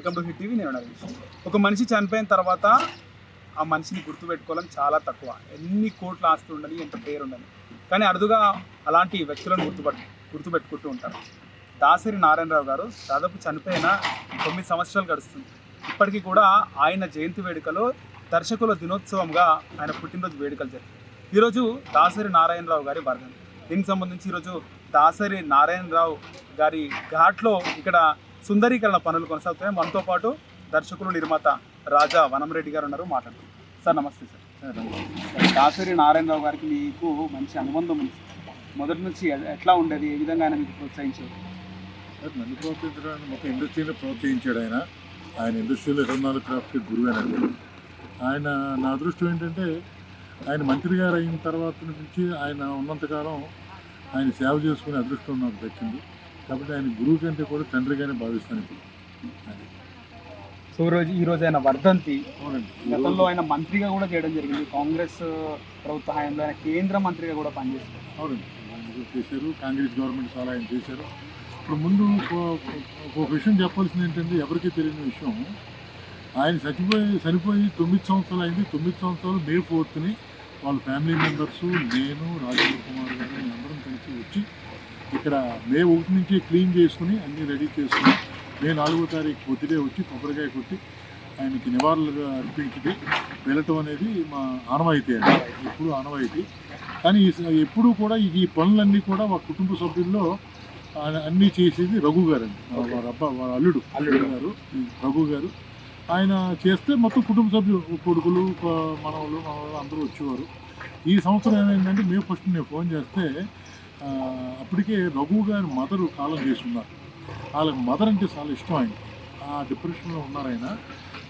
Welcome to hit TV. నేను నరేష్. ఒక మనిషి చనిపోయిన తర్వాత ఆ మనిషిని గుర్తుపెట్టుకోవడం చాలా తక్కువ. ఎన్ని కోట్ల ఆస్తి ఉండని, ఎంత పేరు ఉండని, కానీ అరుదుగా అలాంటి వ్యక్తులను గుర్తుపెట్టుకుంటూ ఉంటారు. దాసరి నారాయణరావు గారు దాదాపు చనిపోయిన 9 సంవత్సరాలు గడుస్తుంది. ఇప్పటికీ కూడా ఆయన జయంతి వేడుకలో దర్శకుల దినోత్సవంగా ఆయన పుట్టినరోజు వేడుకలు జరిగాయి. ఈరోజు దాసరి నారాయణరావు గారి వర్ధంతి. దీనికి సంబంధించి ఈరోజు దాసరి నారాయణరావు గారి ఘాట్లో ఇక్కడ సుందరీకరణ పనులు కొనసాగుతాయి. మనతో పాటు దర్శకులు, నిర్మాత రాజా వనంరెడ్డి గారు ఉన్నారు. మాట్లాడుతున్నారు. సార్ నమస్తే. సార్ దాసరి నారాయణరావు గారికి మీకు మంచి అనుబంధం ఉంది. మొదటి నుంచి ఎట్లా ఉండేది, ఏ విధంగా ఆయన మీకు ప్రోత్సహించారు? సార్ నన్ను ప్రోత్సహించడానికి మొత్తం ఇండస్ట్రీని ప్రోత్సహించాడు ఆయన ఇండస్ట్రీలో 24 క్రాఫ్ట్కి గురువేనండి. ఆయన నా అదృష్టం ఏంటంటే ఆయన మంత్రి గారు అయిన తర్వాత నుంచి ఆయన ఉన్నంతకాలం ఆయన సేవ చేసుకునే అదృష్టం నాకు దక్కింది. కాబట్టి ఆయన గురువు కంటే కూడా తండ్రిగానే భావిస్తాను ఇప్పుడు. సో ఈరోజు ఆయన వర్ధంతి. అవునండి. గతంలో ఆయన మంత్రిగా కూడా చేయడం జరిగింది. కాంగ్రెస్ ప్రభుత్వ హయాంలో ఆయన కేంద్ర మంత్రిగా కూడా పనిచేస్తారు. అవునండి, చేశారు. కాంగ్రెస్ గవర్నమెంట్ చాలా ఆయన చేశారు. ఇప్పుడు ముందు ఒక విషయం చెప్పాల్సింది ఏంటంటే, ఎవరికీ తెలియని విషయం, ఆయన చనిపోయి 9 సంవత్సరాలు అయింది. 9 సంవత్సరాలు మే 4th వాళ్ళ ఫ్యామిలీ మెంబర్సు, నేను, రాజేంద్ర కుమార్ గారు అందరం కలిసి వచ్చి ఇక్కడ మే 1 నుంచి క్లీన్ చేసుకుని అన్నీ రెడీ చేసుకుని మే 4వ తారీఖు పొద్దుటే వచ్చి కొబ్బరికాయ కొట్టి ఆయనకి నివాళులుగా అర్పించి వెళ్ళటం అనేది మా ఆనవాయితీ అండి. ఎప్పుడు ఆనవాయితీ. కానీ ఎప్పుడు కూడా ఈ పనులన్నీ కూడా మా కుటుంబ సభ్యుల్లో అన్నీ చేసేది రఘు గారు అండి. వాళ్ళ అల్లుడు గారు రఘు గారు. ఆయన చేస్తే మొత్తం కుటుంబ సభ్యులు, కొడుకులు, మనవలు అందరూ వచ్చేవారు. ఈ సంవత్సరం ఏమైందంటే మే 1 నేను ఫోన్ చేస్తే అప్పటికే రఘు గారి మదరు కాలం చేసుకున్నారు. వాళ్ళకి మదర్ అంటే చాలా ఇష్టం. ఆయన ఆ డిప్రెషన్లో ఉన్నారు ఆయన.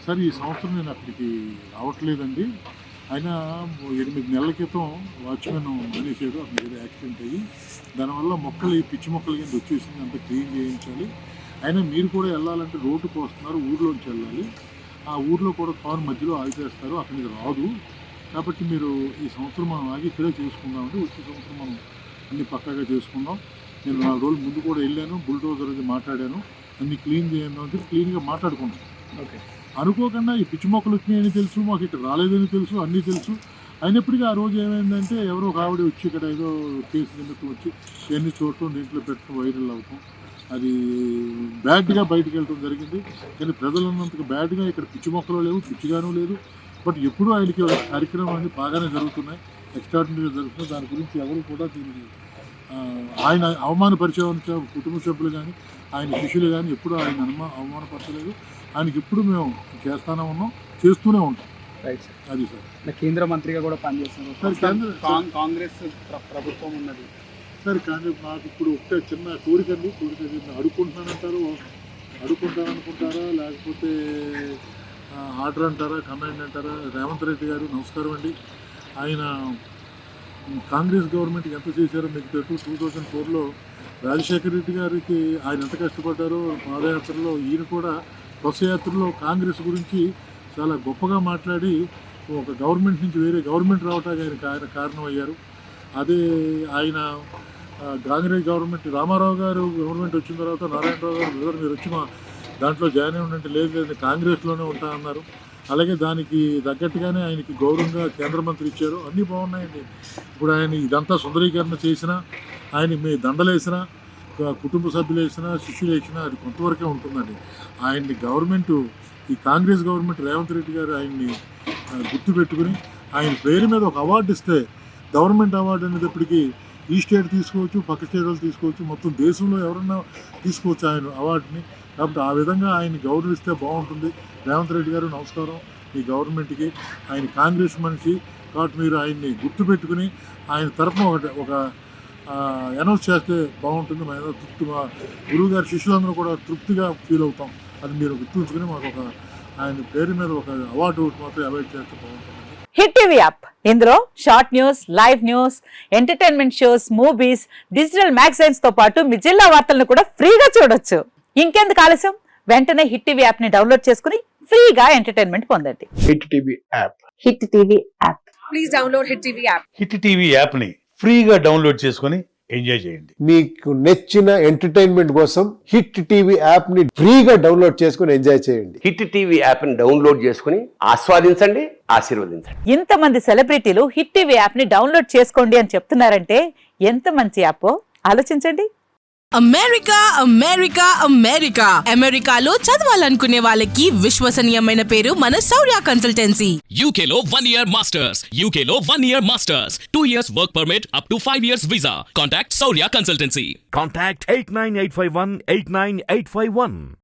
సరే ఈ సంవత్సరం నేను అక్కడికి రావట్లేదండి. ఆయన 8 నెలల క్రితం వాచ్మెన్ మానేశాడు. అక్కడ ఏదో యాక్సిడెంట్ అయ్యి దానివల్ల పిచ్చి మొక్కలు కింద వచ్చేసింది, అంతా క్లీన్ చేయించాలి. అయినా మీరు కూడా వెళ్ళాలంటే రోడ్డుకు వస్తున్నారు, ఊర్లోంచి వెళ్ళాలి. ఆ ఊర్లో కూడా కారు మధ్యలో ఆగిచేస్తారు, అక్కడికి రాదు. కాబట్టి మీరు ఈ సంవత్సరం మనం ఆగి ఇక్కడే చేసుకుందామంటే వచ్చే సంవత్సరం మనం అన్ని పక్కాగా చేసుకుందాం. నేను 4 రోజుల ముందు కూడా వెళ్ళాను, బుల్డోజర్ అది మాట్లాడాను, అన్ని క్లీన్ చేయందాం అంటే క్లీన్గా మాట్లాడుకున్నాం. ఓకే. అనుకోకుండా ఈ పిచ్చి మొక్కలు వచ్చినాయని తెలుసు, మాకు ఇక్కడ రాలేదని తెలుసు, అన్నీ తెలుసు. అయినప్పటికీ ఆ రోజు ఏమైందంటే ఎవరో ఒక ఆవిడ వచ్చి ఇక్కడ ఏదో కేసు నిమిత్తం వచ్చి ఎన్ని చూడటం, దీంట్లో పెట్టడం, వైరల్ అవటం, అది బ్యాడ్గా బయటకు వెళ్ళడం జరిగింది. కానీ ప్రజలు ఉన్నంతకు బ్యాడ్గా ఇక్కడ పిచ్చి మొక్కలు లేవు, పిచ్చిగానూ లేదు. బట్ ఎప్పుడూ ఆయనకి కార్యక్రమం అన్నీ బాగానే జరుగుతున్నాయి, ఎక్స్ట్రాడినరీగా జరుగుతున్నాయి. దాని గురించి ఎవరు కూడా దీనికి ఆయన అవమానపరిచే కుటుంబ సభ్యులు కానీ ఆయన శిష్యులు కానీ ఎప్పుడు ఆయన అవమానపరచలేదు. ఆయనకి ఎప్పుడు మేము చేస్తూనే ఉన్నాం, చేస్తూనే ఉంటాం. Right sir. అది సార్. కేంద్ర మంత్రిగా కూడా పనిచేస్తున్నారు. కాంగ్రెస్ ప్రభుత్వం ఉన్నది. సరే కానీ నాకు ఇప్పుడు ఒకటే చిన్న కోరికండి. అడుక్కుంటానంటారా, లేకపోతే ఆర్డర్ అంటారా, కమాండ్ అంటారా? రేవంత్ రెడ్డి గారు నమస్కారం అండి. ఆయన కాంగ్రెస్ గవర్నమెంట్కి ఎంత చేశారో మీకు తెలుసు. 2004లో రాజశేఖర రెడ్డి గారికి ఆయన ఎంత కష్టపడ్డారో పాదయాత్రలో, ఈయన కూడా బస్సు యాత్రలో కాంగ్రెస్ గురించి చాలా గొప్పగా మాట్లాడి ఒక గవర్నమెంట్ నుంచి వేరే గవర్నమెంట్ రావటానికి ఆయన కారణం అయ్యారు. అదే ఆయన కాంగ్రెస్ గవర్నమెంట్, రామారావు గారు గవర్నమెంట్ వచ్చిన తర్వాత నారాయణరావు గారు మీరు వచ్చి మా దాంట్లో జాయిన్ అయి ఉండంటే లేదు కాంగ్రెస్లోనే ఉంటా అన్నారు. అలాగే దానికి తగ్గట్టుగానే ఆయనకి గౌరవంగా కేంద్ర మంత్రి ఇచ్చారు. అన్నీ బాగున్నాయండి. ఇప్పుడు ఆయన ఇదంతా సుందరీకరణ చేసినా, ఆయన మీ దండలేసినా, కుటుంబ సభ్యులు వేసినా, శిష్యులు వేసినా అది కొంతవరకే ఉంటుందండి. ఆయన్ని గవర్నమెంట్, ఈ కాంగ్రెస్ గవర్నమెంట్ రేవంత్ రెడ్డి గారు ఆయన్ని గుర్తుపెట్టుకుని ఆయన పేరు మీద ఒక అవార్డు ఇస్తే, గవర్నమెంట్ అవార్డు అనేటప్పటికీ ఈ స్టేట్ తీసుకోవచ్చు, పక్క స్టేట్ వాళ్ళు తీసుకోవచ్చు, మొత్తం దేశంలో ఎవరన్నా తీసుకోవచ్చు ఆయన అవార్డుని. కాబట్టి ఆ విధంగా ఆయన్ని గౌరవిస్తే బాగుంటుంది. రేవంత్ రెడ్డి గారు నమస్కారం మీ గవర్నమెంట్కి. ఆయన కాంగ్రెస్ మనిషి కాబట్టి మీరు ఆయన్ని గుర్తుపెట్టుకుని ఆయన తరఫున ఒక అనౌన్స్ చేస్తే బాగుంటుంది. మా గురువు గారి శిష్యులందరూ కూడా తృప్తిగా ఫీల్ అవుతాం. అది మీరు గుర్తుంచుకుని మాకు ఆయన పేరు మీద ఒక అవార్డు మాత్రం అవాయిడ్ చేస్తే బాగుంటుంది. హిట్ టీవీ యాప్, ఇందులో short news, live news, entertainment shows, movies, digital magazines తో పాటు మీ జిల్లా వార్తలను కూడా ఫ్రీగా చూడొచ్చు. ఇంకెందుకు ఆలస్యం, వెంటనే హిట్ టీవీ యాప్ ని డౌన్లోడ్ చేసుకుని ఫ్రీగా ఎంటర్టైన్మెంట్ పొందండి. Hit TV app. Hit TV app. Please download hit TV app. Hit TV app ని ఫ్రీగా డౌన్లోడ్ చేసుకొని ఎంజాయ్ చేయండి. మీకు నచ్చిన ఎంటర్టైన్మెంట్ కోసం హిట్ టీవీ యాప్ ని ఫ్రీగా డౌన్లోడ్ చేసుకుని ఎంజాయ్ చేయండి. హిట్ టీవీ యాప్ని డౌన్లోడ్ చేసుకుని ఆస్వాదించండి, ఆశీర్వదించండి. ఇంతమంది సెలబ్రిటీలు హిట్ టీవీ యాప్ ని డౌన్లోడ్ చేసుకోండి అని చెప్తున్నారంటే ఎంత మంచి యాప్ ఆలోచించండి. అమెరికా అమెరికా అమెరికా అమెరికాలో చదవాలనుకునే వాళ్ళకి విశ్వసనీయమైన పేరు మన శౌర్య కన్సల్టెన్సీ. UK లో 1 year masters. UK లో 1 year masters. 2 years work permit up to 5 years visa. Contact Saurya Consultancy. Contact 89851 89851.